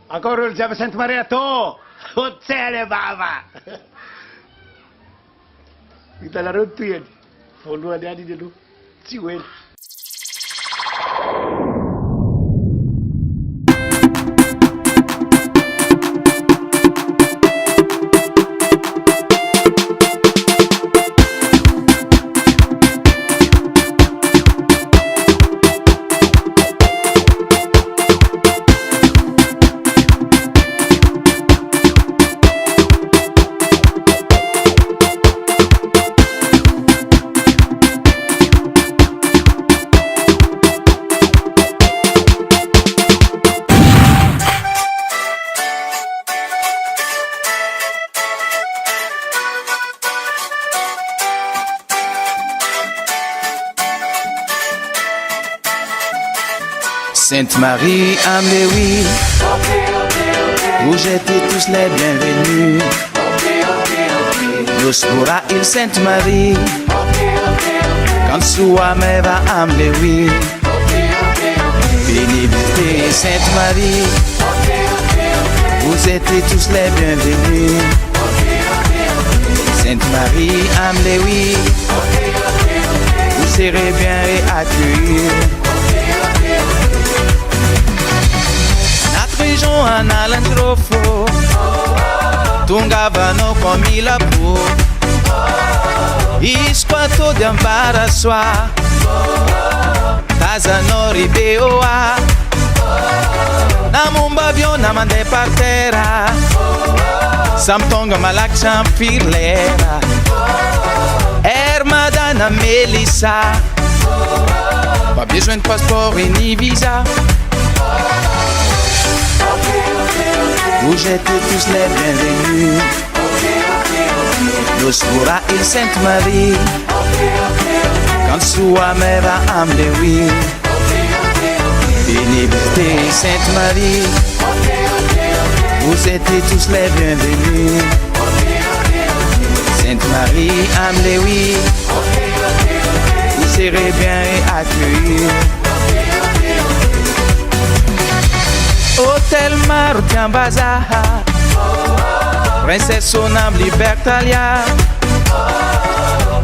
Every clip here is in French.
Encore olo jiaby Sainte Marie atô hôtel bava hitanareo toy edy voalohany any iny aloha tsy ho ela. Sainte Marie, Amléoui, vous êtes tous les bienvenus. Nos pour il Sainte Marie, quand soit me va Amléoui. Bénédictée Sainte Marie, vous êtes tous les bienvenus. Sainte Marie, Amléoui, vous serez bien accueillis. Région analandrofo Tungavanao comme il a beau Isquato de embaraçoa Tazano ribeoa Namumba aviona mande par terra Samtonga malak champirlera Hermadana Melissa Pas besoin de passeport et ni visa Vous êtes tous les bienvenus. Nos pour il Sainte Marie, quand soit me va Amléoui. Bénédictée Sainte Marie, vous êtes tous les bienvenus. Sainte Marie, Amléoui, vous serez bien accueillis. Hôtel Martin Bazar, Princesse Sonam Libertalia,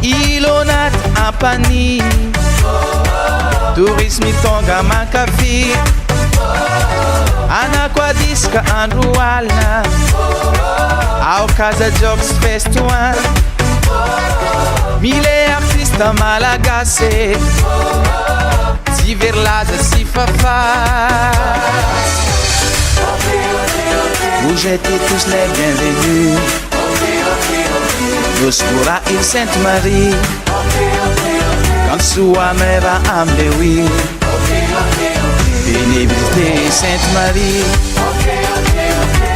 Ilonat Ampani, Tourisme Tonga Mankafi, Anaquadisca Andrualna, Ao Casa Jokes Festival, Mille artistes malagasse, Ziverlaza Sifafa. Vous êtes tous les bienvenus. Nos pour il Sainte Marie, quand soit me va Amléoui. Bénédictée Sainte Marie,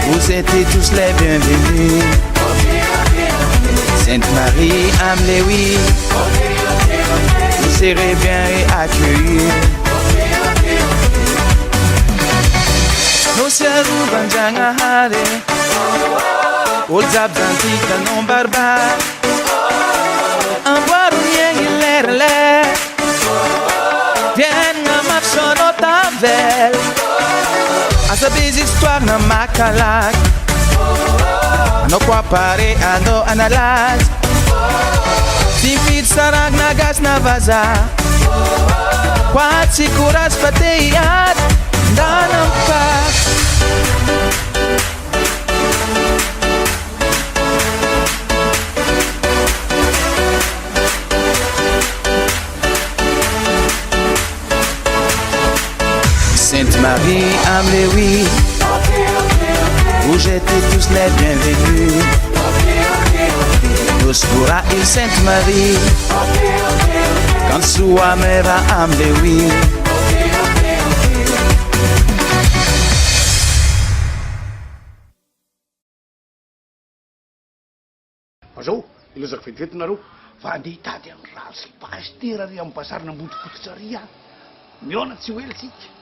vous êtes tous les bienvenus. Sainte Marie, Amléoui, vous serez bien accueillis. Nos Banjangahare, Olzab Zantika non barbar, Amboaro Yang Lerle, Viens à Marchono Tavel, à sa bise histoire na Macalac, no quoi pare ando analaz, Simpit Sarag Nagas Navaza, Quatsi Kuras Fateyat, Danampak. Sainte Marie, Amléoui, vous êtes tous les bienvenus. Nos pour il Sainte Marie, quand soit me va Amléoui. Azao ilazako vetivety nareo fa andeha hitady amin'ny raha sy pasitera ry amin'ny basarina ambodifototra ry a miona tsy ho ela tsika.